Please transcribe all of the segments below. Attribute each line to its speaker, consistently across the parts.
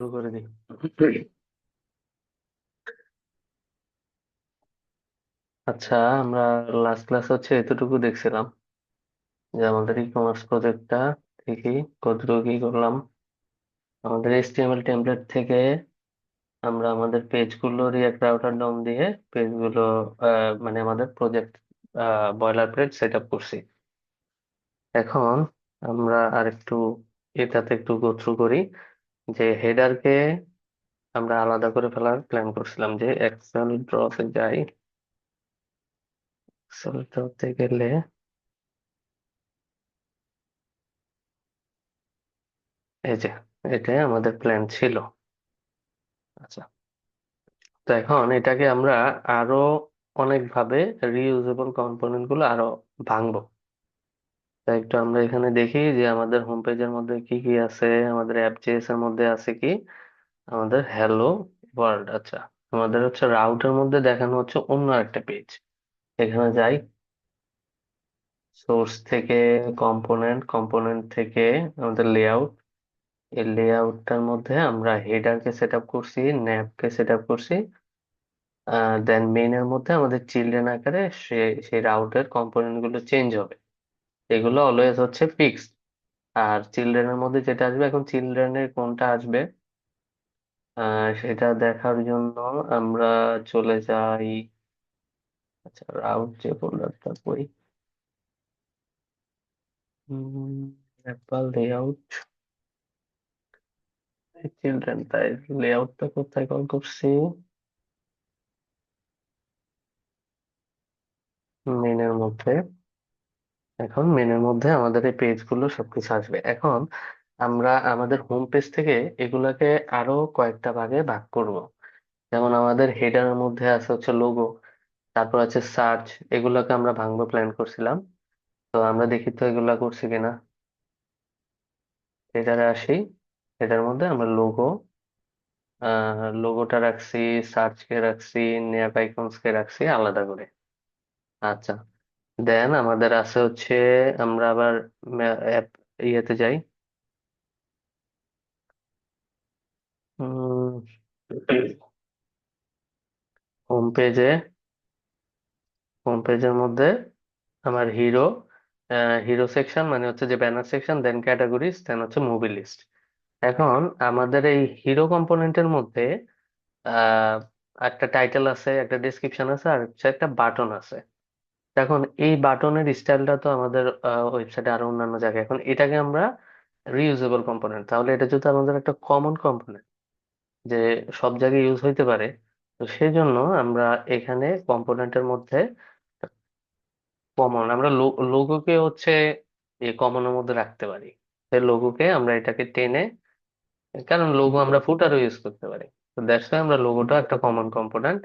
Speaker 1: শুরু করে দিই। আচ্ছা, আমরা লাস্ট ক্লাস হচ্ছে এতটুকু দেখছিলাম যে আমাদের ই কমার্স প্রজেক্টটা দেখি কতটুকু কি করলাম। আমাদের HTML টেমপ্লেট থেকে আমরা আমাদের পেজগুলো রিয়াক্ট রাউটার ডম দিয়ে পেজগুলো মানে আমাদের project boiler plate set up করছি। এখন আমরা আরেকটু এটাতে একটু গো থ্রু করি যে হেডারকে আমরা আলাদা করে ফেলার প্ল্যান করছিলাম, যে এক্সেল ড্রতে যাই। এক্সেল ড্রতে গেলে এই যে এটাই আমাদের প্ল্যান ছিল। আচ্ছা, তো এখন এটাকে আমরা আরো অনেক ভাবে রিইউজেবল কম্পোনেন্ট গুলো আরো ভাঙবো। তাই একটু আমরা এখানে দেখি যে আমাদের হোম পেজের মধ্যে কি কি আছে। আমাদের অ্যাপ জেএস এর মধ্যে আছে কি, আমাদের হ্যালো ওয়ার্ল্ড। আচ্ছা, আমাদের হচ্ছে রাউটের মধ্যে দেখানো হচ্ছে অন্য একটা পেজ। এখানে যাই, সোর্স থেকে কম্পোনেন্ট, কম্পোনেন্ট থেকে আমাদের লেআউট। এই লেআউটটার মধ্যে আমরা হেডারকে সেট আপ করছি, ন্যাভকে সেট আপ করছি। দেন মেইনের মধ্যে আমাদের চিলড্রেন আকারে সেই রাউটের কম্পোনেন্ট গুলো চেঞ্জ হবে। এগুলো অলওয়েজ হচ্ছে ফিক্সড। আর চিলড্রেনের মধ্যে যেটা আসবে, এখন চিলড্রেনের কোনটা আসবে সেটা দেখার জন্য আমরা চলে যাই। আচ্ছা, রাউট যে ফোল্ডারটা কই, অ্যাপল লেআউট, চিলড্রেন, তাই লেআউটটা কোথায় কল করছি, মেনের মধ্যে। এখন মেনের মধ্যে আমাদের এই পেজগুলো সবকিছু আসবে। এখন আমরা আমাদের হোম পেজ থেকে এগুলাকে আরো কয়েকটা ভাগে ভাগ করব। যেমন আমাদের হেডারের মধ্যে আছে হচ্ছে লোগো, তারপর আছে সার্চ। এগুলাকে আমরা ভাঙবো প্ল্যান করছিলাম। তো আমরা দেখি তো এগুলা করছি কিনা। হেডারে আসি, হেডার মধ্যে আমরা লোগো, লোগোটা রাখছি, সার্চ কে রাখছি, ন্যাপ আইকনস কে রাখছি আলাদা করে। আচ্ছা, দেন আমাদের আছে হচ্ছে, আমরা আবার অ্যাপ ইয়েতে যাই, হোম পেজে। হোম পেজের মধ্যে আমার হিরো, হিরো সেকশন মানে হচ্ছে যে ব্যানার সেকশন, দেন ক্যাটাগরিজ, দেন হচ্ছে মুভি লিস্ট। এখন আমাদের এই হিরো কম্পোনেন্টের মধ্যে আহ একটা টাইটেল আছে, একটা ডেসক্রিপশন আছে, আর হচ্ছে একটা বাটন আছে। এখন এই বাটনের স্টাইলটা তো আমাদের ওয়েবসাইটে আরো অন্যান্য জায়গায়, এখন এটাকে আমরা রিউজেবল কম্পোনেন্ট, তাহলে এটা যদি আমাদের একটা কমন কম্পোনেন্ট যে সব জায়গায় ইউজ হইতে পারে, তো সেই জন্য আমরা এখানে কম্পোনেন্টের মধ্যে কমন, আমরা লোগোকে হচ্ছে এই কমনের মধ্যে রাখতে পারি। সেই লোগোকে আমরা এটাকে টেনে, কারণ লোগো আমরা ফুটারও ইউজ করতে পারি, তো দ্যাটস ওয়াই আমরা লোগোটা একটা কমন কম্পোনেন্ট।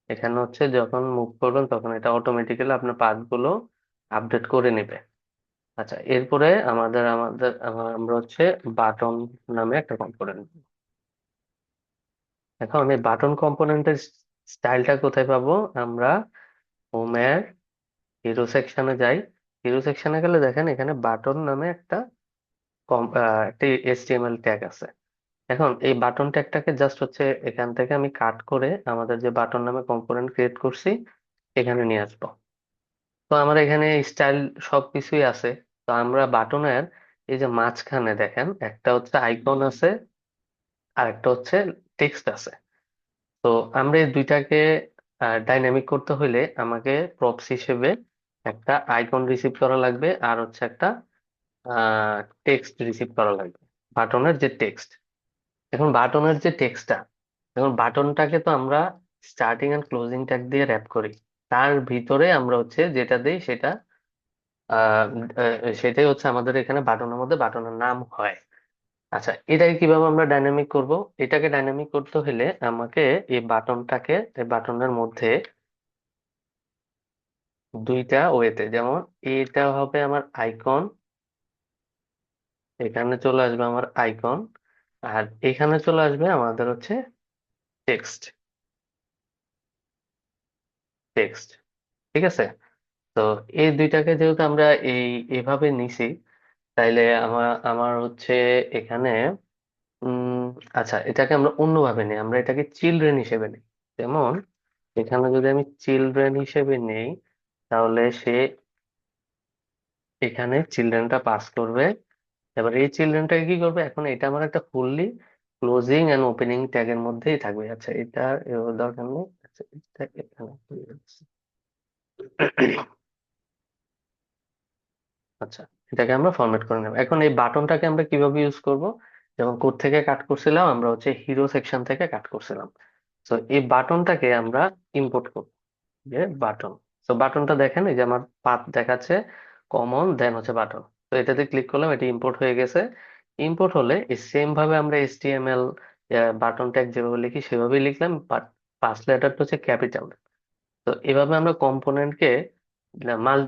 Speaker 1: এখানে হচ্ছে যখন মুভ করবেন তখন এটা অটোমেটিক্যালি আপনার পাথগুলো আপডেট করে নেবে। আচ্ছা, এরপরে আমরা হচ্ছে বাটন নামে একটা কম্পোনেন্ট। এখন এই বাটন কম্পোনেন্টের স্টাইলটা কোথায় পাবো আমরা? হোমের হিরো সেকশনে যাই। হিরো সেকশনে গেলে দেখেন এখানে বাটন নামে একটা HTML ট্যাগ আছে। এখন এই বাটন ট্যাগটাকে জাস্ট হচ্ছে এখান থেকে আমি কাট করে আমাদের যে বাটন নামে কম্পোনেন্ট ক্রিয়েট করছি এখানে নিয়ে আসবো। তো আমার এখানে স্টাইল সবকিছুই আছে। তো আমরা বাটনের এই যে মাঝখানে দেখেন একটা হচ্ছে আইকন আছে, আর একটা হচ্ছে টেক্সট আছে। তো আমরা এই দুইটাকে ডাইনামিক করতে হইলে আমাকে প্রপস হিসেবে একটা আইকন রিসিভ করা লাগবে, আর হচ্ছে একটা টেক্সট রিসিভ করা লাগবে, বাটনের যে টেক্সট। এখন বাটনের যে টেক্সটটা, এখন বাটনটাকে তো আমরা স্টার্টিং এন্ড ক্লোজিং ট্যাগ দিয়ে র্যাপ করি। তার ভিতরে আমরা হচ্ছে যেটা দিই সেটা আহ সেটাই হচ্ছে আমাদের এখানে বাটনের মধ্যে বাটনের নাম হয়। আচ্ছা, এটাকে কিভাবে আমরা ডাইনামিক করব? এটাকে ডাইনামিক করতে হলে আমাকে এই বাটনের মধ্যে দুইটা ওয়েতে, যেমন এটা হবে আমার আইকন, এখানে চলে আসবে আমার আইকন, আর এখানে চলে আসবে আমাদের হচ্ছে টেক্সট। টেক্সট, ঠিক আছে। তো এই দুইটাকে যেহেতু আমরা এভাবে নিছি, তাইলে আমার আমার হচ্ছে এখানে আচ্ছা, এটাকে আমরা অন্যভাবে নিই, আমরা এটাকে চিলড্রেন হিসেবে নিই। যেমন এখানে যদি আমি চিলড্রেন হিসেবে নেই, তাহলে সে এখানে চিলড্রেনটা পাস করবে। এবার এই চিলড্রেনটাকে কি করবে, এখন এটা আমার একটা ফুললি ক্লোজিং এন্ড ওপেনিং ট্যাগের মধ্যেই থাকবে। আচ্ছা, এটা দরকার নেই। আচ্ছা, এটা এখানে দিয়ে দিচ্ছি। আচ্ছা, এটাকে আমরা ফরম্যাট করে নেব। এখন এই বাটনটাকে আমরা কিভাবে ইউজ করব? যেমন কোড থেকে কাট করছিলাম, আমরা হচ্ছে হিরো সেকশন থেকে কাট করছিলাম। তো এই বাটনটাকে আমরা ইম্পোর্ট করব, যে বাটন। তো বাটনটা দেখেন, এই যে আমার পাথ দেখাচ্ছে, কমন, দেন হচ্ছে বাটন। তো এটাতে ক্লিক করলাম, এটি ইম্পোর্ট হয়ে গেছে। ইম্পোর্ট হলে এই সেম ভাবে আমরা HTML বাটন ট্যাগ যেভাবে লিখি সেভাবেই লিখলাম, বাট ফার্স্ট লেটারটা হচ্ছে ক্যাপিটাল। তো এভাবে আমরা কম্পোনেন্টকে মাল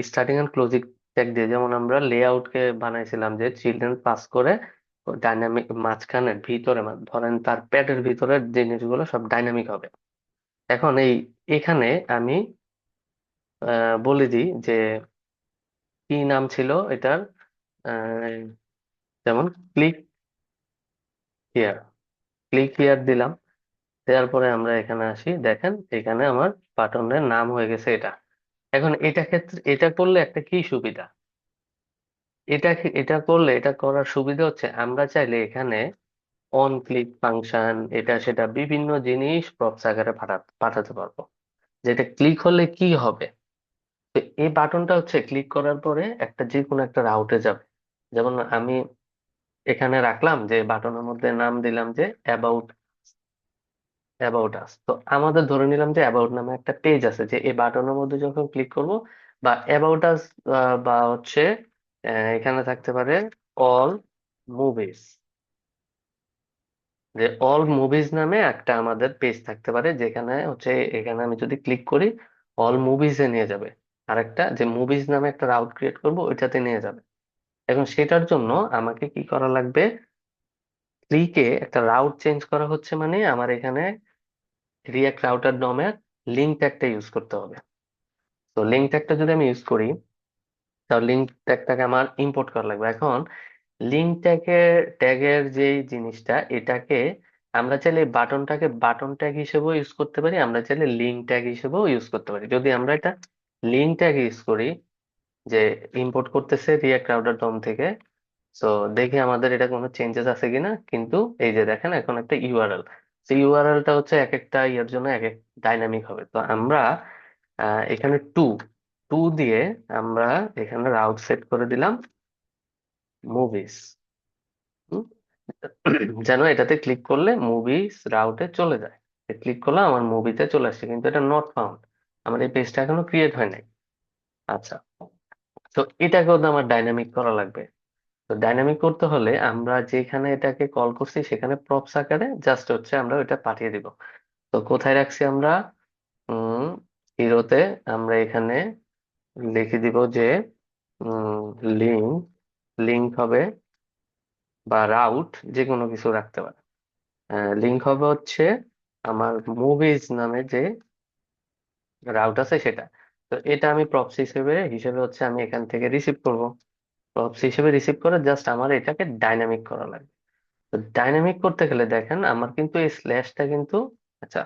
Speaker 1: স্টার্টিং এন্ড ক্লোজিং ট্যাগ দিয়ে, যেমন আমরা লেআউট কে বানাইছিলাম যে চিলড্রেন পাস করে ডাইনামিক মাঝখানে ভিতরে ধরেন তার প্যাডের ভিতরের জিনিসগুলো সব ডাইনামিক হবে। এখন এখানে আমি বলে দিই যে কি নাম ছিল এটার, আহ, যেমন ক্লিক হিয়ার। ক্লিক হিয়ার দিলাম, দেওয়ার পরে আমরা এখানে আসি, দেখেন এখানে আমার বাটনের নাম হয়ে গেছে এটা। এখন এটা ক্ষেত্রে এটা করলে একটা কি সুবিধা, এটা করলে, এটা করার সুবিধা হচ্ছে আমরা চাইলে এখানে অন ক্লিক ফাংশন, এটা সেটা বিভিন্ন জিনিস প্রপস আকারে পাঠাতে পারবো। যেটা ক্লিক হলে কি হবে, তো এই বাটনটা হচ্ছে ক্লিক করার পরে একটা যে কোনো একটা রাউটে যাবে। যেমন আমি এখানে রাখলাম যে বাটনের মধ্যে নাম দিলাম যে অ্যাবাউট, অ্যাবাউট আস। তো আমাদের ধরে নিলাম যে অ্যাবাউট নামে একটা পেজ আছে, যে এই বাটনের মধ্যে যখন ক্লিক করব, বা অ্যাবাউট আস, বা হচ্ছে এখানে থাকতে পারে অল মুভিজ, যে অল মুভিজ নামে একটা আমাদের পেজ থাকতে পারে, যেখানে হচ্ছে এখানে আমি যদি ক্লিক করি অল মুভিজে নিয়ে যাবে। আরেকটা যে মুভিজ নামে একটা রাউট ক্রিয়েট করব, ওইটাতে নিয়ে যাবে। এখন সেটার জন্য আমাকে কি করা লাগবে, ক্লিকে একটা রাউট চেঞ্জ করা হচ্ছে, মানে আমার এখানে রিয়াক্ট রাউটার ডমের লিঙ্ক ট্যাগটা ইউজ করতে হবে। তো লিঙ্ক ট্যাগটা যদি আমি ইউজ করি, তাহলে লিঙ্ক ট্যাগটাকে আমার ইম্পোর্ট করা লাগবে। এখন লিঙ্ক ট্যাগের যে জিনিসটা, এটাকে আমরা চাইলে বাটনটাকে বাটন ট্যাগ হিসেবেও ইউজ করতে পারি, আমরা চাইলে লিঙ্ক ট্যাগ হিসেবেও ইউজ করতে পারি। যদি আমরা এটা লিঙ্ক ট্যাগ ইউজ করি, যে ইম্পোর্ট করতেছে রিয়াক্ট রাউটার ডম থেকে, তো দেখি আমাদের এটা কোনো চেঞ্জেস আছে কিনা। কিন্তু এই যে দেখেন, এখন একটা ইউআরএল, সেই ইউআরএলটা হচ্ছে এক একটা ইয়ার জন্য এক এক ডাইনামিক হবে। তো আমরা এখানে টু দিয়ে আমরা এখানে রাউট সেট করে দিলাম মুভিস, যেন এটাতে ক্লিক করলে মুভিস রাউটে চলে যায়। ক্লিক করলে আমার মুভিতে চলে আসছে, কিন্তু এটা নট ফাউন্ড, আমার এই পেজটা এখনো ক্রিয়েট হয় নাই। আচ্ছা, তো এটাকেও তো আমার ডাইনামিক করা লাগবে। তো ডাইনামিক করতে হলে আমরা যেখানে এটাকে কল করছি সেখানে প্রপস আকারে জাস্ট হচ্ছে আমরা ওইটা পাঠিয়ে দিব। তো কোথায় রাখছি আমরা, হিরোতে আমরা এখানে লিখে দিব যে লিঙ্ক, লিঙ্ক হবে বা রাউট, যে কোনো কিছু রাখতে পারে। লিঙ্ক হবে হচ্ছে আমার মুভিজ নামে যে রাউট আছে সেটা। তো এটা আমি প্রপস হিসেবে হিসেবে হচ্ছে আমি এখান থেকে রিসিভ করব। প্রপস হিসেবে রিসিভ করে জাস্ট আমার এটাকে ডাইনামিক করা লাগবে। তো ডাইনামিক করতে গেলে দেখেন আমার কিন্তু এই স্ল্যাশটা কিন্তু, আচ্ছা,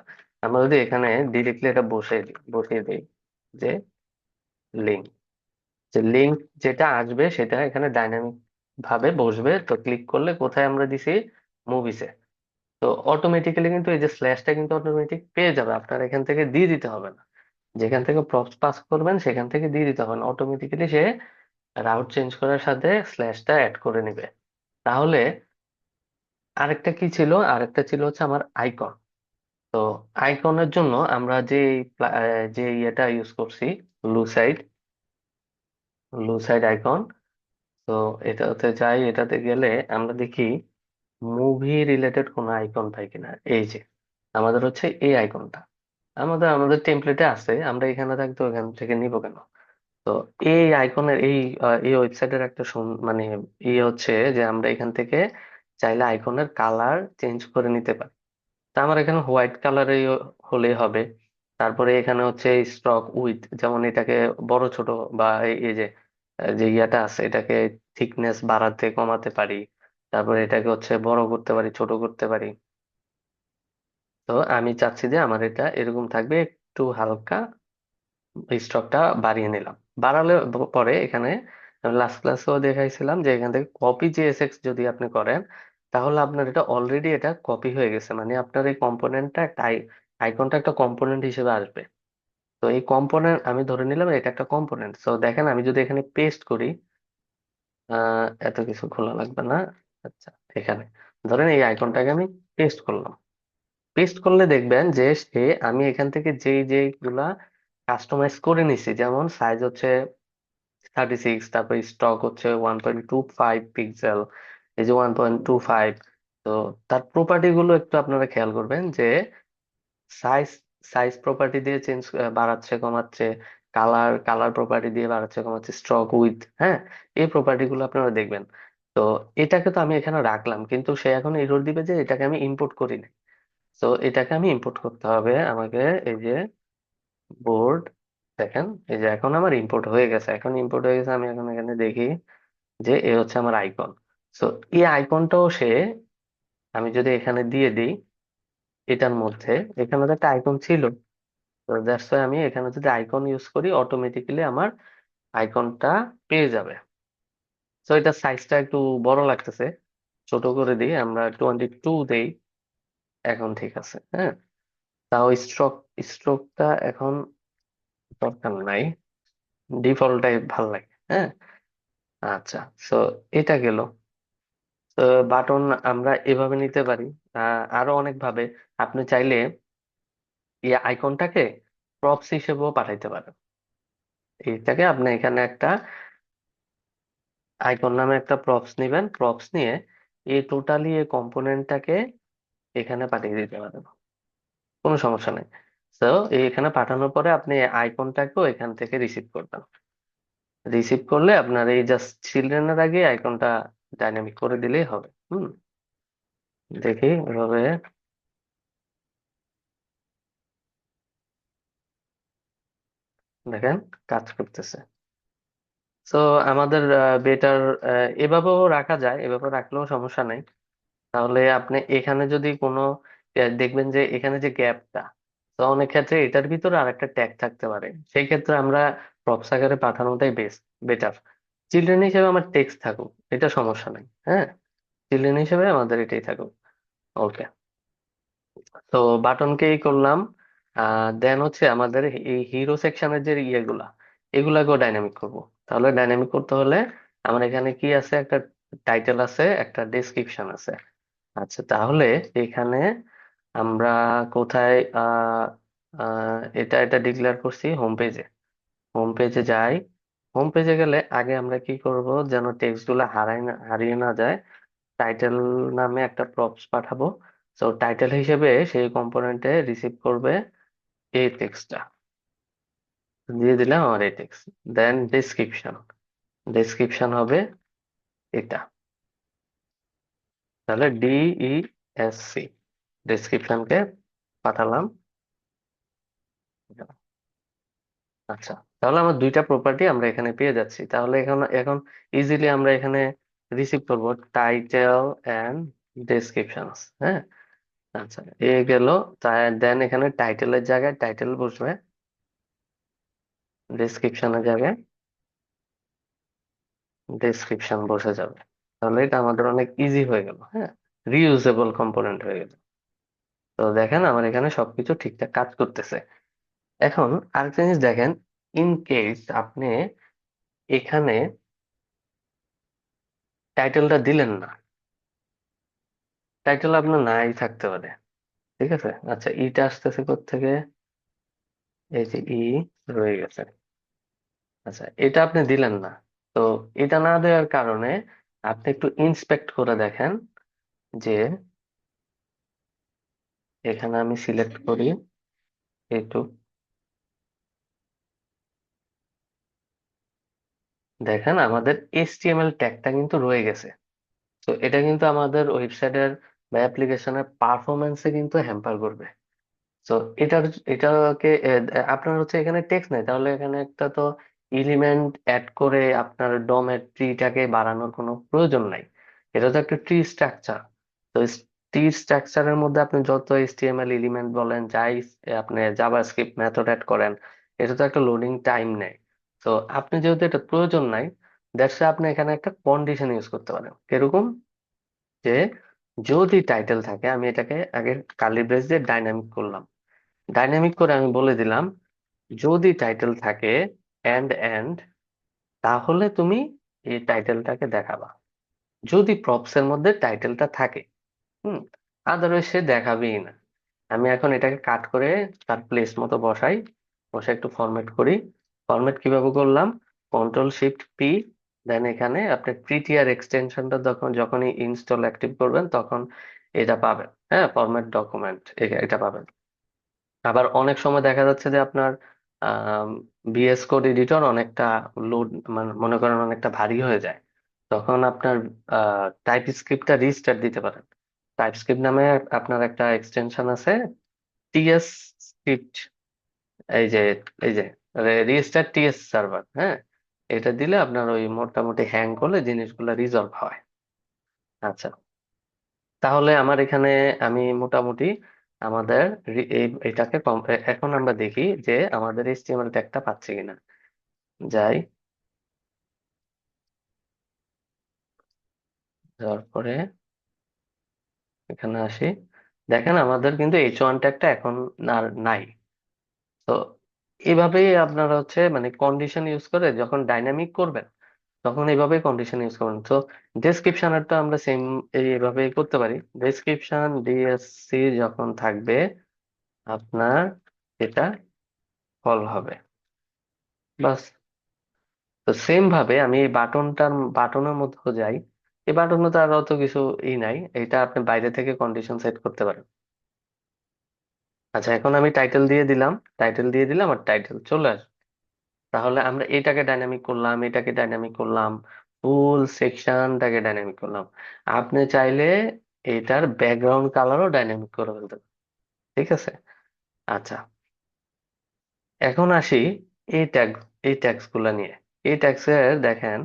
Speaker 1: আমরা যদি এখানে ডিরেক্টলি এটা বসিয়ে দিই যে লিঙ্ক, যে লিঙ্ক যেটা আসবে সেটা এখানে ডাইনামিক ভাবে বসবে। তো ক্লিক করলে কোথায় আমরা দিছি, মুভিসে। তো অটোমেটিক্যালি কিন্তু এই যে স্ল্যাশটা কিন্তু অটোমেটিক পেয়ে যাবে, আপনার এখান থেকে দিয়ে দিতে হবে না। যেখান থেকে প্রপস পাস করবেন সেখান থেকে দিয়ে দিতে হবে না, অটোমেটিক্যালি সে রাউট চেঞ্জ করার সাথে স্ল্যাশটা অ্যাড করে নিবে। তাহলে আরেকটা কি ছিল, আরেকটা ছিল হচ্ছে আমার আইকন। তো আইকনের জন্য আমরা যে ইয়েটা ইউজ করছি, লুসাইড, লুসাইড আইকন। তো এটাতে যাই, এটাতে গেলে আমরা দেখি মুভি রিলেটেড কোনো আইকন পাই কিনা। এই যে আমাদের হচ্ছে এই আইকনটা, আমাদের টেমপ্লেটে আছে, আমরা এখানে থাকতো এখান থেকে নিব কেন। তো এই আইকনের এই ওয়েবসাইটের একটা মানে ইয়ে হচ্ছে যে আমরা এখান থেকে চাইলে আইকনের কালার চেঞ্জ করে নিতে পারি। তা আমার এখানে হোয়াইট কালারই হলেই হবে। তারপরে এখানে হচ্ছে স্ট্রক উইথ, যেমন এটাকে বড় ছোট, বা এই যে যে ইয়াটা আছে এটাকে থিকনেস বাড়াতে কমাতে পারি। তারপরে এটাকে হচ্ছে বড় করতে পারি, ছোট করতে পারি। তো আমি চাচ্ছি যে আমার এটা এরকম থাকবে, একটু হালকা স্টকটা বাড়িয়ে নিলাম। বাড়ালে পরে এখানে লাস্ট ক্লাসেও দেখাইছিলাম যে এখান থেকে কপি জিএসএক্স যদি আপনি করেন, তাহলে আপনার এটা অলরেডি এটা কপি হয়ে গেছে, মানে আপনার এই কম্পোনেন্টটা একটা আইকনটা একটা কম্পোনেন্ট হিসেবে আসবে। তো এই কম্পোনেন্ট আমি ধরে নিলাম এটা একটা কম্পোনেন্ট। তো দেখেন আমি যদি এখানে পেস্ট করি, এত কিছু খোলা লাগবে না। আচ্ছা, এখানে ধরেন এই আইকনটাকে আমি পেস্ট করলাম। পেস্ট করলে দেখবেন যে সে, আমি এখান থেকে যেই যেই গুলা কাস্টমাইজ করে নিছি, যেমন সাইজ হচ্ছে 36, তারপর স্টক হচ্ছে 1.25 পিক্সেল, এই যে 1.25। তো তার প্রপার্টি গুলো একটু আপনারা খেয়াল করবেন যে সাইজ সাইজ প্রপার্টি দিয়ে চেঞ্জ, বাড়াচ্ছে কমাচ্ছে, কালার প্রপার্টি দিয়ে বাড়াচ্ছে কমাচ্ছে, স্ট্রোক উইথ, হ্যাঁ, এই প্রপার্টি গুলো আপনারা দেখবেন। তো এটাকে তো আমি এখানে রাখলাম, কিন্তু সে এখন এরর দিবে যে এটাকে আমি ইম্পোর্ট করি না। তো এটাকে আমি ইম্পোর্ট করতে হবে আমাকে। এই যে বোর্ড, দেখেন এই যে এখন আমার ইম্পোর্ট হয়ে গেছে, এখন ইম্পোর্ট হয়ে গেছে। আমি এখন এখানে দেখি যে এ হচ্ছে আমার আইকন। তো এই আইকনটাও সে, আমি যদি এখানে দিয়ে দিই এটার মধ্যে, এখানে তো একটা আইকন ছিল। তো দ্যাটস ওয়াই আমি এখানে যদি আইকন ইউজ করি, অটোমেটিক্যালি আমার আইকনটা পেয়ে যাবে। তো এটা সাইজটা একটু বড় লাগতেছে, ছোট করে দিই আমরা, 22 দেই। এখন ঠিক আছে, হ্যাঁ। তাও স্ট্রোকটা এখন দরকার নাই, ডিফল্টটাই ভাল লাগে, হ্যাঁ। আচ্ছা, তো এটা গেল। তো বাটন আমরা এভাবে নিতে পারি, আরো অনেক ভাবে। আপনি চাইলে এই আইকনটাকে প্রপস হিসেবেও পাঠাইতে পারেন। এইটাকে আপনি এখানে একটা আইকন নামে একটা প্রপস নিবেন, প্রপস নিয়ে এই টোটালি এই কম্পোনেন্টটাকে এখানে পাঠিয়ে দিতে পারেন, কোনো সমস্যা নেই। তো এখানে পাঠানোর পরে আপনি আইকনটাকেও এখান থেকে রিসিভ করবেন। রিসিভ করলে আপনার এই জাস্ট চিলড্রেনের আগে আইকনটা ডাইনামিক করে দিলেই হবে। দেখি এভাবে, দেখেন কাজ করতেছে। তো আমাদের বেটার এভাবেও রাখা যায়, এভাবে রাখলেও সমস্যা নেই। তাহলে আপনি এখানে যদি কোনো দেখবেন যে এখানে যে গ্যাপটা, তো অনেক ক্ষেত্রে এটার ভিতরে আর একটা ট্যাগ থাকতে পারে, সেই ক্ষেত্রে আমরা প্রপস আকারে পাঠানোটাই বেটার। চিলড্রেন হিসেবে আমার টেক্সট থাকুক, এটা সমস্যা নেই, হ্যাঁ। চিলড্রেন হিসেবে আমাদের এটাই থাকুক। ওকে। তো বাটনকেই করলাম। দেন হচ্ছে আমাদের এই হিরো সেকশনের যে ইয়েগুলা, এগুলাকেও ডাইনামিক করব। তাহলে ডাইনামিক করতে হলে আমার এখানে কি আছে, একটা টাইটেল আছে, একটা ডেসক্রিপশন আছে। আচ্ছা, তাহলে এখানে আমরা কোথায় এটা এটা ডিক্লেয়ার করছি হোম পেজে। হোম পেজে যাই। হোম পেজে গেলে আগে আমরা কি করব, যেন টেক্সট গুলা হারিয়ে না যায়, টাইটেল নামে একটা প্রপস পাঠাবো। তো টাইটেল হিসেবে সেই কম্পোনেন্টে রিসিভ করবে এই টেক্সটটা, দিয়ে দিলাম আমার এই টেক্সট। দেন ডেসক্রিপশন, ডেসক্রিপশন হবে এটা। তাহলে DESC, ডেসক্রিপশনকে পাঠালাম। আচ্ছা, তাহলে আমার দুইটা প্রপার্টি আমরা এখানে পেয়ে যাচ্ছি। তাহলে এখন এখন ইজিলি আমরা এখানে রিসিভ করব টাইটেল এন্ড ডেসক্রিপশনস, হ্যাঁ। আচ্ছা, এ গেল। তাই দেন এখানে টাইটেলের জায়গায় টাইটেল বসবে, ডেসক্রিপশনের জায়গায় ডেসক্রিপশন বসে যাবে। তাহলে এটা আমাদের অনেক ইজি হয়ে গেল, হ্যাঁ। রিউজেবল কম্পোনেন্ট হয়ে গেল। তো দেখেন আমার এখানে সবকিছু ঠিকঠাক কাজ করতেছে। এখন আরেকটা জিনিস দেখেন, ইন কেস আপনি এখানে টাইটেলটা দিলেন না, টাইটেল আপনার নাই থাকতে পারে, ঠিক আছে। আচ্ছা, ইটা আসতেছে কোত্থেকে, এই যে রয়ে গেছে। আচ্ছা, এটা আপনি দিলেন না। তো এটা না দেওয়ার কারণে আপনি একটু ইন্সপেক্ট করে দেখেন যে এখানে আমি সিলেক্ট করি একটু, দেখেন আমাদের HTML ট্যাগটা কিন্তু রয়ে গেছে। তো এটা কিন্তু আমাদের ওয়েবসাইটের বা অ্যাপ্লিকেশনের পারফরমেন্সে কিন্তু হ্যাম্পার করবে। তো এটার এটাকে আপনার হচ্ছে এখানে টেক্সট নাই, তাহলে এখানে একটা তো এলিমেন্ট অ্যাড করে আপনার ডমের ট্রিটাকে বাড়ানোর কোনো প্রয়োজন নাই। এটা তো একটা ট্রি স্ট্রাকচার। তো ট্রি স্ট্রাকচারের মধ্যে আপনি যত এইচটিএমএল এলিমেন্ট বলেন, যাই আপনি জাভাস্ক্রিপ্ট মেথড অ্যাড করেন, এটা তো একটা লোডিং টাইম নেয়। তো আপনি যেহেতু এটা প্রয়োজন নাই, দ্যাটস আপনি এখানে একটা কন্ডিশন ইউজ করতে পারেন। কিরকম? যে যদি টাইটেল থাকে, আমি এটাকে আগে কার্লি ব্রেস দিয়ে ডাইনামিক করলাম। ডাইনামিক করে আমি বলে দিলাম, যদি টাইটেল থাকে এন্ড এন্ড, তাহলে তুমি এই টাইটেলটাকে দেখাবা। যদি প্রপস এর মধ্যে টাইটেলটা থাকে, হুম, আদারওয়াইজ সে দেখাবেই না। আমি এখন এটাকে কাট করে তার প্লেস মতো বসাই, বসে একটু ফরম্যাট করি। ফরম্যাট কিভাবে করলাম? কন্ট্রোল শিফট পি, দেন এখানে আপনি প্রিটিআর এক্সটেনশনটা যখন যখনই ইনস্টল অ্যাক্টিভ করবেন তখন এটা পাবেন। হ্যাঁ, ফরম্যাট ডকুমেন্ট, এটা পাবেন। আবার অনেক সময় দেখা যাচ্ছে যে আপনার বিএস কোড এডিটর অনেকটা লোড, মানে মনে করেন অনেকটা ভারী হয়ে যায়, তখন আপনার টাইপ স্ক্রিপ্টটা রিস্টার্ট দিতে পারেন। টাইপ স্ক্রিপ্ট নামে আপনার একটা এক্সটেনশন আছে, টিএস স্ক্রিপ্ট, এই যে এই যে রিস্টার্ট টিএস সার্ভার, হ্যাঁ, এটা দিলে আপনার ওই মোটামুটি হ্যাং করলে জিনিসগুলো রিজলভ হয়। আচ্ছা, তাহলে আমার এখানে আমি মোটামুটি আমাদের এটাকে এখন আমরা দেখি যে আমাদের এইচটিএমএল ট্যাগটা পাচ্ছে কিনা। যাই, যাওয়ার পরে এখানে আসি, দেখেন আমাদের কিন্তু এইচ ওয়ান ট্যাগটা এখন আর নাই। তো এইভাবেই আপনারা হচ্ছে মানে কন্ডিশন ইউজ করে যখন ডাইনামিক করবেন, তখন এইভাবেই কন্ডিশন ইউজ করবেন। তো ডেসক্রিপশনের তো আমরা সেম এইভাবেই করতে পারি। ডেসক্রিপশন ডিএসসি যখন থাকবে, আপনার এটা ফল হবে, বাস। তো সেম ভাবে আমি এই বাটনের মধ্যে যাই। এই বাটনে তো আর অত কিছু নাই, এটা আপনি বাইরে থেকে কন্ডিশন সেট করতে পারেন। আচ্ছা, এখন আমি টাইটেল দিয়ে দিলাম, আর টাইটেল চলে আসবে। তাহলে আমরা এটাকে ডাইনামিক করলাম, এটাকে ডাইনামিক করলাম, ফুল সেকশনটাকে ডাইনামিক করলাম। আপনি চাইলে এটার ব্যাকগ্রাউন্ড কালারও ডাইনামিক করে ফেলতে পারেন। ঠিক আছে। আচ্ছা, এখন আসি এই ট্যাগ এই ট্যাগস গুলা নিয়ে। এই ট্যাগস এর দেখেন,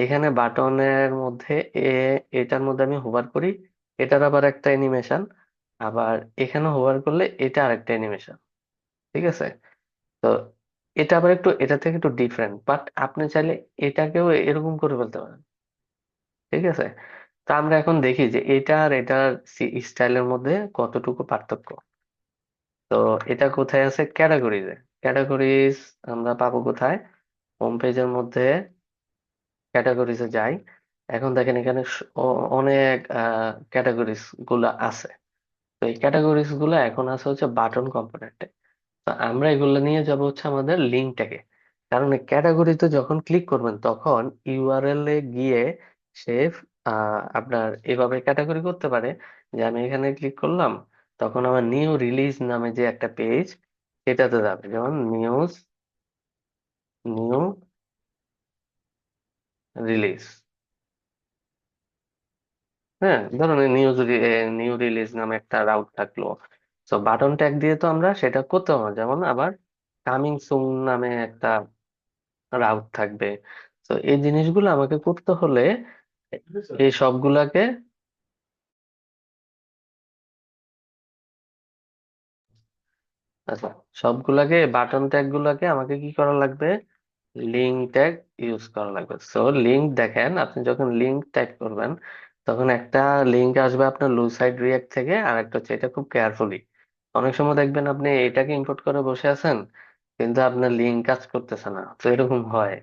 Speaker 1: এখানে বাটনের মধ্যে এটার মধ্যে আমি হোভার করি, এটার আবার একটা অ্যানিমেশন, আবার এখানে হোভার করলে এটা আরেকটা অ্যানিমেশন। ঠিক আছে। তো এটা আবার একটু এটা থেকে একটু ডিফারেন্ট, বাট আপনি চাইলে এটাকেও এরকম করে ফেলতে পারেন। ঠিক আছে। তা আমরা এখন দেখি যে এটা আর এটার স্টাইলের মধ্যে কতটুকু পার্থক্য। তো এটা কোথায় আছে? ক্যাটাগরিজে। ক্যাটাগরিজ আমরা পাবো কোথায়? হোম পেজের মধ্যে ক্যাটাগরিজে যাই। এখন দেখেন এখানে অনেক ক্যাটাগরিজ গুলা আছে। তো এই ক্যাটাগরিজ গুলা এখন আছে হচ্ছে বাটন কম্পোনেন্টে। তো আমরা এগুলো নিয়ে যাব হচ্ছে আমাদের লিঙ্ক ট্যাগে। কারণ ক্যাটাগরিতে যখন ক্লিক করবেন তখন ইউআরএল এ গিয়ে সে আপনার এভাবে ক্যাটাগরি করতে পারে যে আমি এখানে ক্লিক করলাম, তখন আমার নিউ রিলিজ নামে যে একটা পেজ, সেটাতে যাবে, যেমন নিউজ, নিউ রিলিজ। হ্যাঁ, ধরুন নিউ রিলিজ নামে একটা রাউট থাকলো। তো বাটন ট্যাগ দিয়ে তো আমরা সেটা করতে পারবো, যেমন আবার কামিং সুন নামে একটা রাউট থাকবে। তো এই জিনিসগুলো আমাকে করতে হলে এই সবগুলাকে, আচ্ছা, সবগুলাকে বাটন ট্যাগ গুলাকে আমাকে কি করা লাগবে? লিঙ্ক ট্যাগ ইউজ করা লাগবে। সো লিঙ্ক, দেখেন আপনি যখন লিঙ্ক টাইপ করবেন তখন একটা লিঙ্ক আসবে আপনার লুসাইড রিয়াক্ট থেকে, আর একটা হচ্ছে এটা খুব কেয়ারফুলি। অনেক সময় দেখবেন আপনি এটাকে ইম্পোর্ট করে বসে আছেন কিন্তু আপনার লিঙ্ক কাজ করতেছে না, তো এরকম হয়,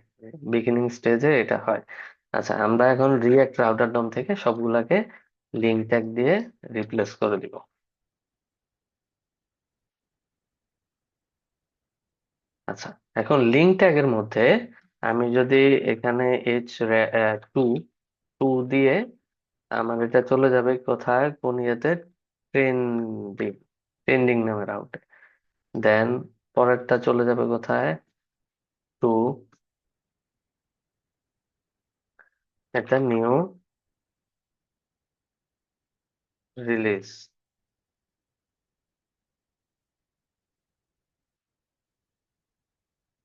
Speaker 1: বিগিনিং স্টেজে এটা হয়। আচ্ছা, আমরা এখন রিয়াক্ট রাউটার ডম থেকে সবগুলাকে লিঙ্ক ট্যাগ দিয়ে রিপ্লেস করে দিব। আচ্ছা, এখন লিঙ্ক ট্যাগের মধ্যে আমি যদি এখানে এইচ টু টু দিয়ে, আমার এটা চলে যাবে কোথায়, কোন ইয়েতে? ট্রেন্ডিং, ট্রেন্ডিং নামের আউটে। দেন পরেরটা চলে যাবে কোথায়? টু, একটা নিউ রিলিজ,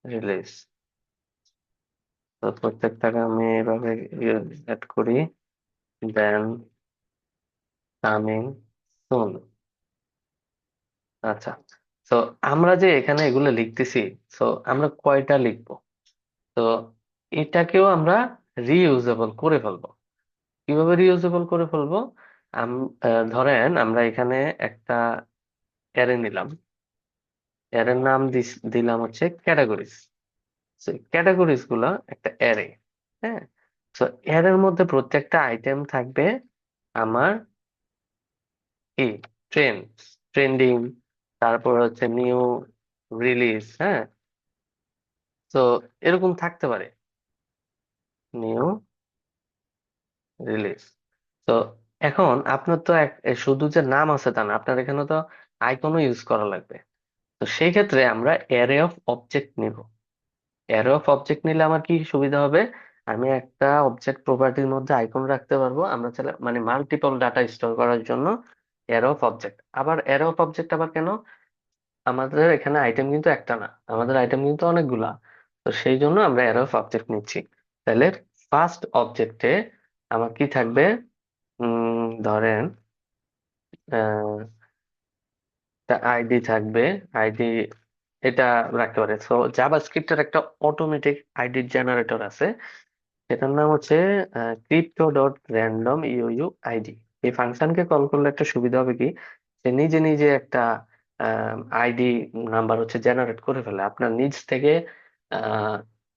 Speaker 1: রিলিজ। তো প্রত্যেকটাকে আমি এভাবে অ্যাড করি। দেন কামিং সুন। আচ্ছা, তো আমরা যে এখানে এগুলো লিখতেছি, তো আমরা কয়টা লিখবো? তো এটাকেও আমরা রিইউজেবল করে ফেলবো। কিভাবে রিইউজেবল করে ফেলবো? ধরেন আমরা এখানে একটা অ্যারে নিলাম, অ্যারের নাম দিলাম হচ্ছে ক্যাটাগরিজ। ক্যাটাগরিজ গুলা একটা অ্যারে। হ্যাঁ, তো অ্যারের মধ্যে প্রত্যেকটা আইটেম থাকবে আমার কি, ট্রেন্ড, ট্রেন্ডিং, তারপর হচ্ছে নিউ রিলিজ। হ্যাঁ, তো এরকম থাকতে পারে, নিউ রিলিজ। তো এখন আপনার তো শুধু যে নাম আছে তা না, আপনার এখানে তো আইকনও ইউজ করা লাগবে। তো সেই ক্ষেত্রে আমরা অ্যারে অফ অবজেক্ট নিব। অ্যারে অফ অবজেক্ট নিলে আমার কি সুবিধা হবে? আমি একটা অবজেক্ট প্রপার্টির মধ্যে আইকন রাখতে পারবো, আমরা চাইলে মানে মাল্টিপল ডাটা স্টোর করার জন্য অ্যারে অফ অবজেক্ট। আবার অ্যারে অফ অবজেক্ট আবার কেন? আমাদের এখানে আইটেম কিন্তু একটা না, আমাদের আইটেম কিন্তু অনেকগুলা। তো সেই জন্য আমরা অ্যারে অফ অবজেক্ট নিচ্ছি। তাহলে ফার্স্ট অবজেক্টে আমার কি থাকবে? ধরেন আইডি থাকবে, আইডি এটা রাখতে পারে। তো জাভাস্ক্রিপ্টের একটা অটোমেটিক আইডি জেনারেটর আছে, এটার নাম হচ্ছে ক্রিপ্টো ডট র্যান্ডম ইউইউ আইডি। এই ফাংশনকে কল করলে একটা সুবিধা হবে কি, সে নিজে নিজে একটা আইডি নাম্বার হচ্ছে জেনারেট করে ফেলে, আপনার নিজ থেকে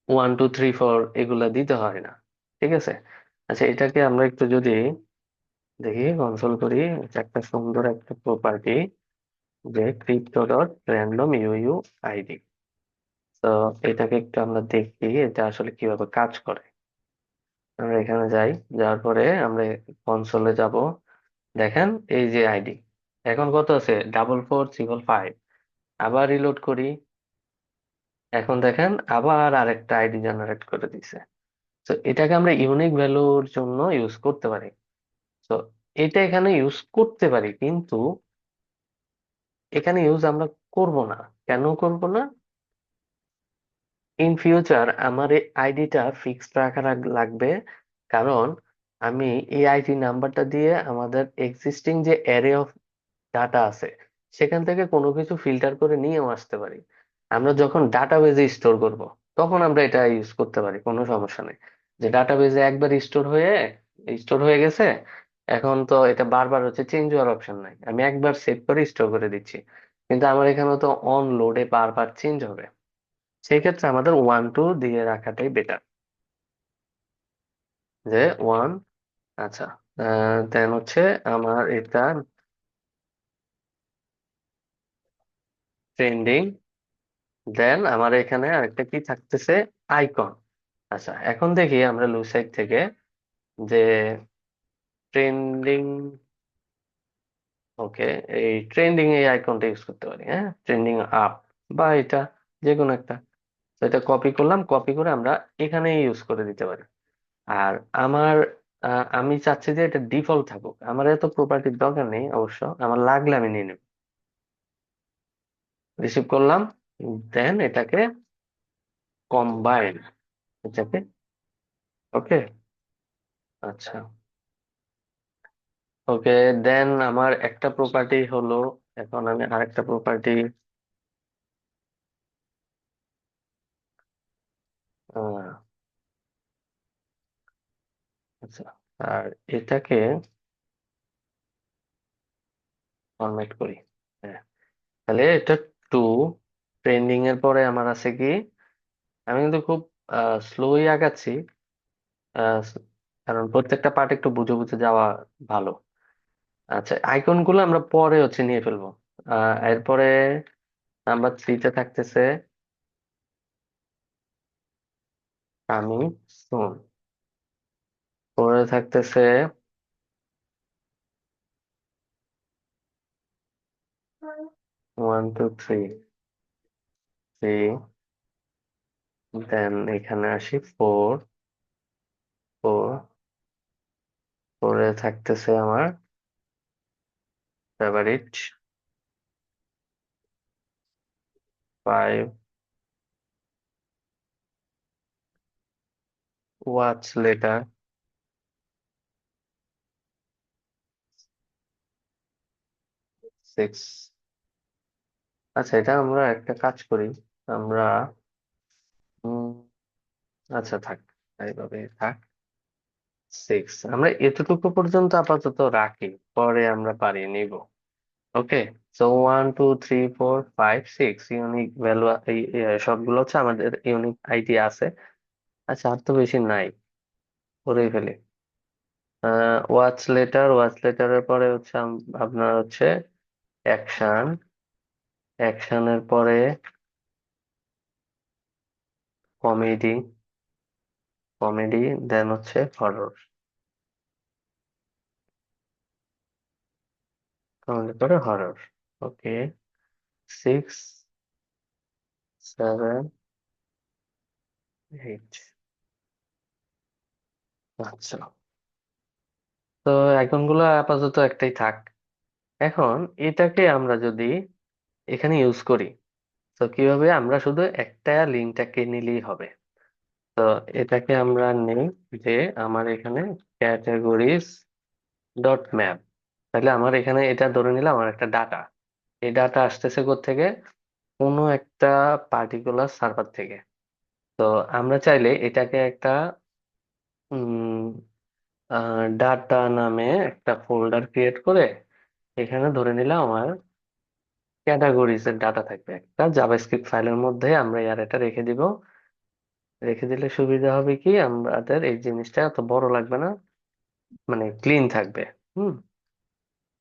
Speaker 1: 1 2 3 4 এগুলা দিতে হয় না। ঠিক আছে। আচ্ছা, এটাকে আমরা একটু যদি দেখি, কনসোল করি, এটা একটা সুন্দর একটা প্রপার্টি, যে ক্রিপ্টো ডট র্যান্ডম ইউইউ আইডি। তো এটাকে একটু আমরা দেখি এটা আসলে কিভাবে কাজ করে। আমরা এখানে যাই, যাওয়ার পরে আমরা কনসোলে যাব। দেখেন, এই যে আইডি এখন কত আছে, 4435। আবার রিলোড করি, এখন দেখেন আবার আরেকটা আইডি জেনারেট করে দিছে। তো এটাকে আমরা ইউনিক ভ্যালুর জন্য ইউজ করতে পারি। তো এটা এখানে ইউজ করতে পারি, কিন্তু এখানে ইউজ আমরা করব না। কেন করব না? ইন ফিউচার আমার এই আইডিটা ফিক্সড রাখা লাগবে। কারণ আমি এই আইডি নাম্বারটা দিয়ে আমাদের এক্সিস্টিং যে অ্যারে অফ ডাটা আছে সেখান থেকে কোনো কিছু ফিল্টার করে নিয়েও আসতে পারি। আমরা যখন ডাটাবেজে স্টোর করব তখন আমরা এটা ইউজ করতে পারি, কোনো সমস্যা নেই। যে ডাটাবেজে একবার স্টোর হয়ে গেছে, এখন তো এটা বারবার হচ্ছে চেঞ্জ হওয়ার অপশন নাই, আমি একবার সেভ করে স্টোর করে দিচ্ছি। কিন্তু আমার এখানে তো অন লোডে বারবার চেঞ্জ হবে, সেই ক্ষেত্রে আমাদের 1 2 দিয়ে রাখাটাই বেটার। যে ওয়ান, আচ্ছা, দেন হচ্ছে আমার এটা ট্রেন্ডিং। দেন আমার এখানে আরেকটা কি থাকতেছে, আইকন। আচ্ছা, এখন দেখি আমরা লুসাইড থেকে যে ট্রেন্ডিং, ওকে, এই ট্রেন্ডিং এই আইকনটা ইউজ করতে পারি। হ্যাঁ, ট্রেন্ডিং আপ বা এটা যে কোনো একটা। তো এটা কপি করলাম, কপি করে আমরা এখানে ইউজ করে দিতে পারি। আর আমার আমি চাচ্ছি যে এটা ডিফল্ট থাকুক, আমার এত প্রপার্টির দরকার নেই অবশ্য, আমার লাগলে আমি নিয়ে নেব। রিসিভ করলাম, দেন এটাকে কম্বাইন, এটাকে, ওকে, আচ্ছা, ওকে। দেন আমার একটা প্রপার্টি হলো, এখন আমি আরেকটা প্রপার্টি, আচ্ছা, আর এটাকে ফরম্যাট করি। হ্যাঁ, তাহলে এটা টু, ট্রেন্ডিং এর পরে আমার আছে কি, আমি কিন্তু খুব স্লোই আগাচ্ছি, আহ, কারণ প্রত্যেকটা পার্ট একটু বুঝে বুঝে যাওয়া ভালো। আচ্ছা, আইকন গুলো আমরা পরে হচ্ছে নিয়ে ফেলবো। এরপরে নাম্বার 3-তে থাকতেছে আমি সুন, পরে থাকতেছে 1 2 3, দেন এখানে আসি 4 4, পরে থাকতেছে আমার ফেভারিট 5, ওয়াচ লেটার সিক্স। আচ্ছা, এটা আমরা একটা কাজ করি। আমরা উম, আচ্ছা থাক, এইভাবে থাক। সিক্স আমরা এতটুকু পর্যন্ত আপাতত রাখি, পরে আমরা পারি নিব। ওকে। সো 1 2 3 4 5 6 ইউনিক ভ্যালু, এই সবগুলো হচ্ছে আমাদের ইউনিক আইডি আছে। আচ্ছা, আর তো বেশি নাই, করেই ফেলি। ওয়াচ লেটারের পরে হচ্ছে আপনার হচ্ছে অ্যাকশন, অ্যাকশনের পরে কমেডি, কমেডি, দেন হচ্ছে হরর, কমেডি পরে হরর। ওকে। 6 7 8। আচ্ছা, তো আইকনগুলো আপাতত একটাই থাক। এখন এটাকে আমরা যদি এখানে ইউজ করি, তো কিভাবে, আমরা শুধু একটা লিঙ্কটাকে নিলেই হবে। তো এটাকে আমরা নেই যে আমার এখানে ক্যাটাগরিজ ডট ম্যাপ। তাহলে আমার এখানে এটা ধরে নিলাম আমার একটা ডাটা। এই ডাটা আসতেছে কোত্থেকে? কোনো একটা পার্টিকুলার সার্ভার থেকে। তো আমরা চাইলে এটাকে একটা ডাটা নামে একটা ফোল্ডার ক্রিয়েট করে এখানে ধরে নিলাম আমার ক্যাটাগরিজ এর ডাটা থাকবে একটা জাভাস্ক্রিপ্ট ফাইলের মধ্যে, আমরা এটা রেখে দিব। রেখে দিলে সুবিধা হবে কি, আমাদের এই জিনিসটা এত বড় লাগবে না, মানে ক্লিন থাকবে। হুম।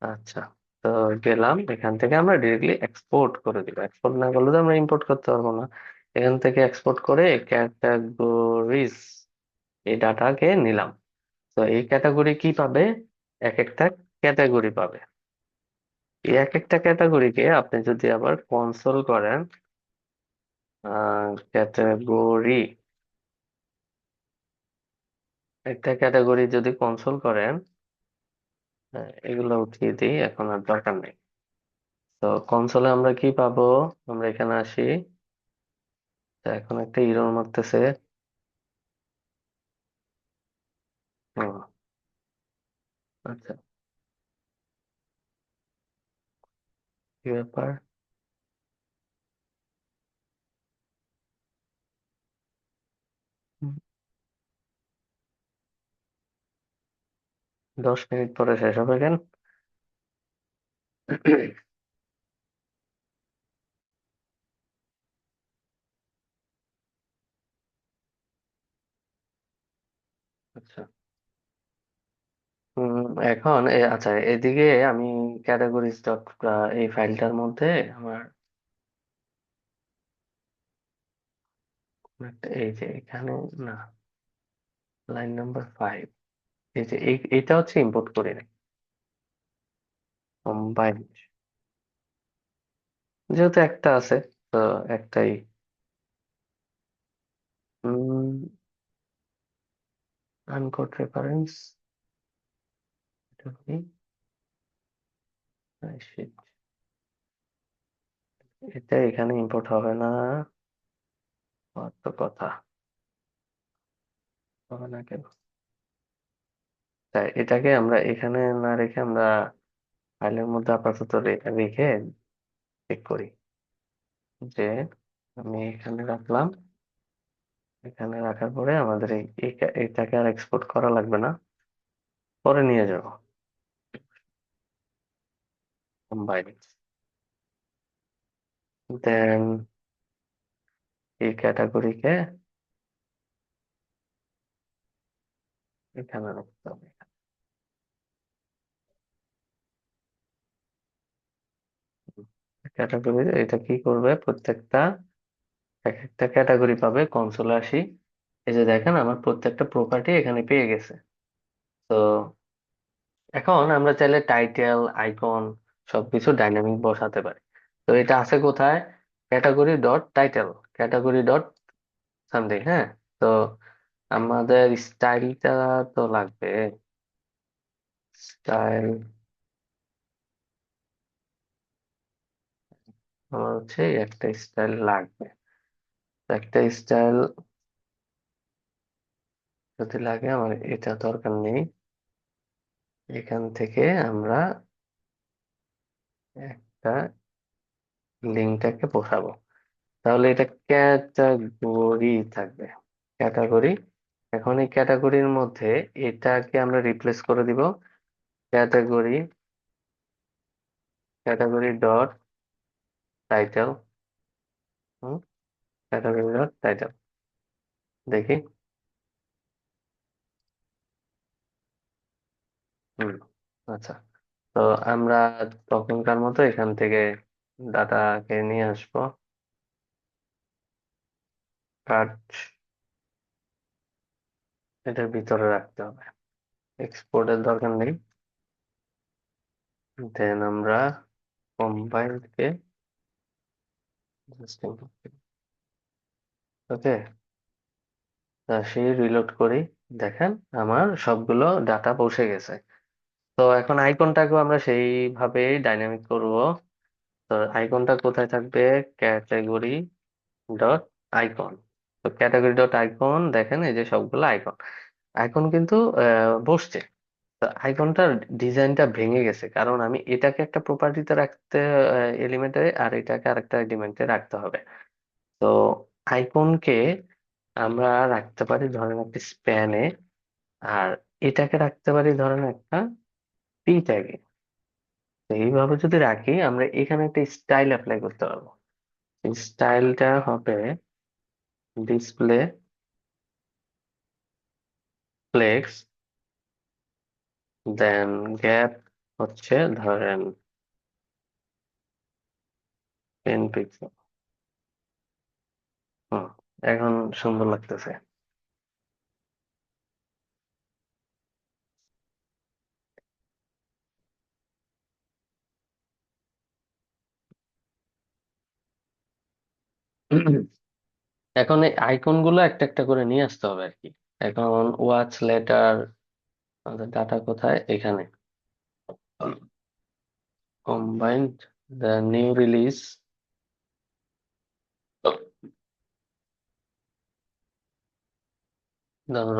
Speaker 1: আচ্ছা, তো গেলাম এখান থেকে আমরা ডিরেক্টলি এক্সপোর্ট করে দিব। এক্সপোর্ট না করলে তো আমরা ইম্পোর্ট করতে পারবো না। এখান থেকে এক্সপোর্ট করে ক্যাটাগরিজ এই ডাটাকে নিলাম। তো এই ক্যাটাগরি কি পাবে? এক একটা ক্যাটাগরি পাবে। এই এক একটা ক্যাটাগরিকে আপনি যদি আবার কনসোল করেন, ক্যাটাগরি, একটা ক্যাটাগরি যদি কনসোল করেন, এগুলো উঠিয়ে দিই, এখন আর দরকার নেই। তো কনসোলে আমরা কি পাবো? আমরা এখানে আসি। তো এখন একটা ইরর মারতেছে। ও, আচ্ছা, কি ব্যাপার? 10 মিনিট পরে শেষ হবে কেন? আচ্ছা। এখন আচ্ছা, এদিকে আমি ক্যাটাগরিজ ডট, এই ফাইলটার মধ্যে আমার এই যে এখানে, না, লাইন নাম্বার 5, এই যে এইটা হচ্ছে ইম্পোর্ট করে নেই কম্বাইন, যেহেতু একটা আছে, তো একটাই। আনকোড রেফারেন্স, এটা এখানে ইম্পোর্ট হবে না, তো কথা হবে না কেন? তাই এটাকে আমরা এখানে না রেখে আমরা ফাইলের মধ্যে আপাতত রেখে চেক করি যে, আমি এখানে রাখলাম। এখানে রাখার পরে আমাদের এটাকে আর এক্সপোর্ট করা লাগবে না, পরে নিয়ে যাব কম্বাইন। দেন এই ক্যাটাগরিকে এখানে রাখতে হবে। ক্যাটাগরি এটা কি করবে, প্রত্যেকটা এক একটা ক্যাটাগরি পাবে। কনসোলে আসি, এই যে দেখেন আমার প্রত্যেকটা প্রপার্টি এখানে পেয়ে গেছে। তো এখন আমরা চাইলে টাইটেল, আইকন সবকিছু ডাইনামিক বসাতে পারি। তো এটা আছে কোথায়? Category dot title, category dot something. হ্যাঁ। তো আমাদের স্টাইলটা তো লাগবে, স্টাইল, আমার হচ্ছে একটা স্টাইল লাগবে। তো একটা স্টাইল যদি লাগে, আমার এটা দরকার নেই। এখান থেকে আমরা একটা লিঙ্কটাকে বসাবো, তাহলে এটা ক্যাটাগরি থাকবে। ক্যাটাগরি। এখন এই ক্যাটাগরির মধ্যে এটাকে আমরা রিপ্লেস করে দিব ক্যাটাগরি, ক্যাটাগরি ডট টাইটেল। হুম, ক্যাটাগরি ডট টাইটেল। দেখি। হুম, আচ্ছা। তো আমরা তখনকার মতো এখান থেকে ডাটাকে নিয়ে আসবো। কাট, এটার ভিতরে রাখতে হবে, এক্সপোর্টের দরকার নেই। দেন আমরা কম্পাইলকে ওকে, সেই রিলোড করি। দেখেন আমার সবগুলো ডাটা পৌঁছে গেছে। তো এখন আইকনটাকেও আমরা সেইভাবে ডাইনামিক করব। তো আইকনটা কোথায় থাকবে? Category dot icon. তো ক্যাটাগরি ডট আইকন, দেখেন এই যে সবগুলো আইকন, আইকন কিন্তু বসছে। তো আইকনটার ডিজাইনটা ভেঙে গেছে, কারণ আমি এটাকে একটা প্রপার্টিতে রাখতে, এলিমেন্টে, আর এটাকে আরেকটা এলিমেন্টে রাখতে হবে। তো আইকনকে আমরা রাখতে পারি ধরেন একটা স্প্যানে, আর এটাকে রাখতে পারি ধরেন একটা পি ট্যাগে। তো এইভাবে যদি রাখি, আমরা এখানে একটা স্টাইল অ্যাপ্লাই করতে পারবো। স্টাইলটা হবে ডিসপ্লে ফ্লেক্স, দেন গ্যাপ হচ্ছে ধরেন 10 পিক্সেল। হুম, এখন সুন্দর লাগতেছে। এখন এই আইকন গুলো একটা একটা করে নিয়ে আসতে হবে আর কি। এখন ওয়াচ লেটার, আমাদের ডাটা কোথায়? এখানে combined, new release,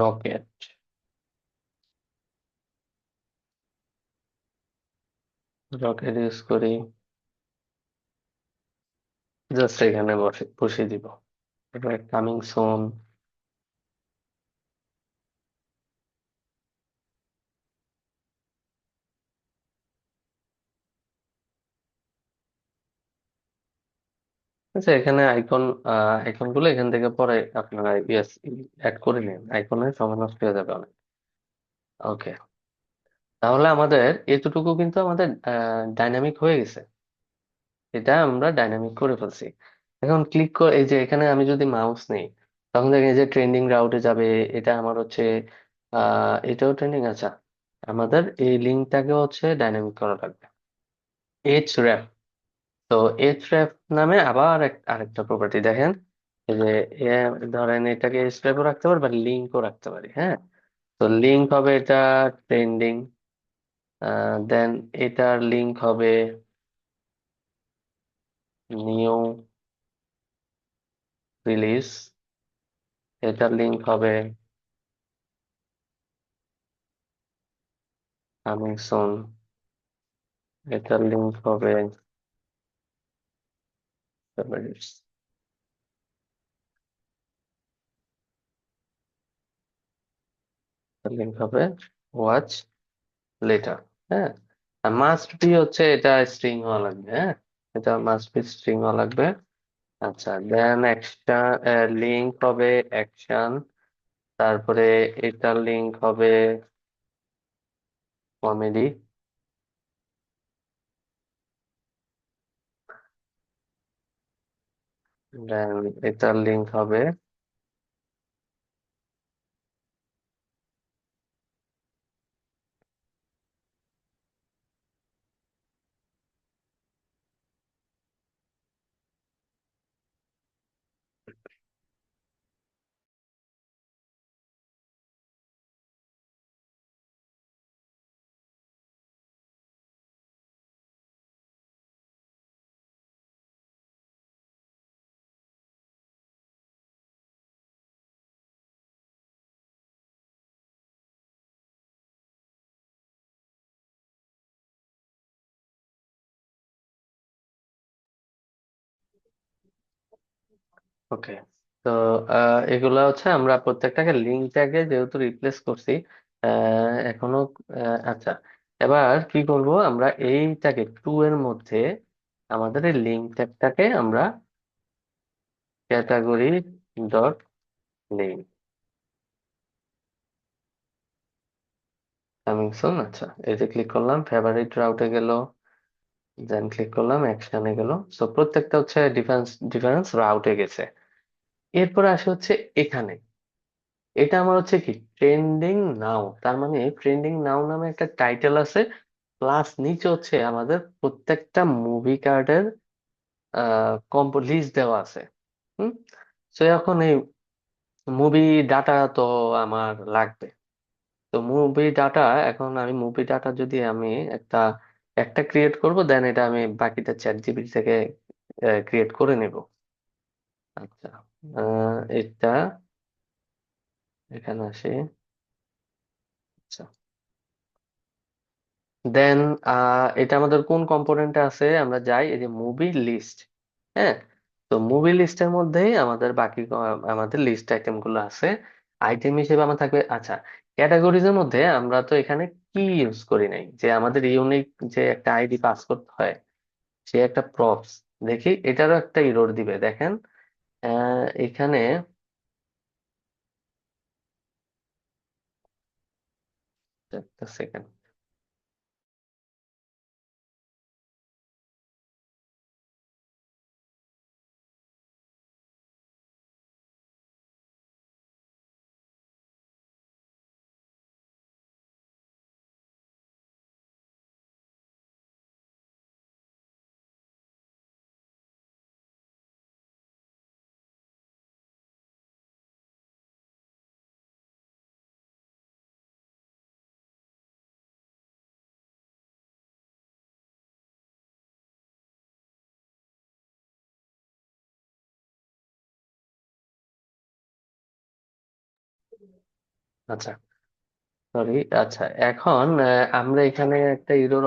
Speaker 1: rocket, rocket use করি, জাস্ট এখানে বসিয়ে দিব। এবার কামিং সুন। আচ্ছা, এখানে আইকন, আইকন গুলো এখান থেকে পরে আপনারা ইয়েস অ্যাড করে নিন, আইকনের সময় নষ্ট হয়ে যাবে অনেক। ওকে, তাহলে আমাদের এতটুকু কিন্তু আমাদের ডাইনামিক হয়ে গেছে। এটা আমরা ডাইনামিক করে ফেলছি। এখন ক্লিক করে এই যে এখানে আমি যদি মাউস নেই, তখন দেখেন এই যে ট্রেন্ডিং রাউটে যাবে। এটা আমার হচ্ছে এটাও ট্রেন্ডিং। আচ্ছা, আমাদের এই লিঙ্কটাকে হচ্ছে ডাইনামিক করা লাগবে। H wrap. তো এইচ র্যাপ নামে আবার আরেকটা প্রপার্টি দেখেন, এই যে ধরেন এটাকে এইচ র্যাপও রাখতে পারি বা লিঙ্কও রাখতে পারি। হ্যাঁ, তো লিঙ্ক হবে এটা ট্রেন্ডিং, দেন এটার লিঙ্ক হবে নিউ রিলিজ, এটার লিঙ্ক হবে কামিং সুন, এটার লিঙ্ক হবে লিঙ্ক হবে ওয়াচ লেটার। হ্যাঁ, আর মাস্ট বি হচ্ছে এটা স্ট্রিং হওয়া লাগবে। হ্যাঁ, এটা মাস্ট বি স্ট্রিং হওয়া লাগবে। আচ্ছা, দেন অ্যাকশন, লিঙ্ক হবে অ্যাকশন, তারপরে এটার লিঙ্ক হবে কমেডি, দেন এটার লিঙ্ক হবে ওকে। তো এগুলা হচ্ছে আমরা প্রত্যেকটাকে লিঙ্ক ট্যাগে যেহেতু রিপ্লেস করছি, এখনো আচ্ছা, এবার কি করব, আমরা এইটাকে টু এর মধ্যে আমাদের এই লিঙ্ক ট্যাগটাকে আমরা category dot link coming soon. আচ্ছা, এই যে ক্লিক করলাম, ফেভারিট রাউটে গেল, দেন ক্লিক করলাম, অ্যাকশনে গেল। সো প্রত্যেকটা হচ্ছে ডিফারেন্স ডিফারেন্স রাউটে গেছে। এরপরে আসে হচ্ছে এখানে, এটা আমার হচ্ছে কি ট্রেন্ডিং নাও, তার মানে ট্রেন্ডিং নাও নামে একটা টাইটেল আছে, প্লাস নিচে হচ্ছে আমাদের প্রত্যেকটা মুভি কার্ডের কম্পো লিস্ট দেওয়া আছে। হুম। তো এখন এই মুভি ডাটা তো আমার লাগবে। তো মুভি ডাটা, এখন আমি মুভি ডাটা যদি আমি একটা একটা ক্রিয়েট করব, দেন এটা আমি বাকিটা চ্যাট জিপিটি থেকে ক্রিয়েট করে নেব। আচ্ছা, এটা এখানে আসি। আচ্ছা, দেন এটা আমাদের কোন কম্পোনেন্টে আছে, আমরা যাই এই যে মুভি লিস্ট। হ্যাঁ, তো মুভি লিস্টের মধ্যেই আমাদের বাকি আমাদের লিস্ট আইটেম গুলো আছে। আইটেম হিসেবে আমার থাকবে, আচ্ছা, ক্যাটাগরিজ এর মধ্যে আমরা তো এখানে কি ইউজ করি নাই, যে আমাদের ইউনিক যে একটা আইডি পাস করতে হয়, সে একটা প্রপস। দেখি এটারও একটা ইরর দিবে, দেখেন এখানে একটা সেকেন্ড। আচ্ছা, সরি। আচ্ছা, এখন আমরা এখানে একটা ইরর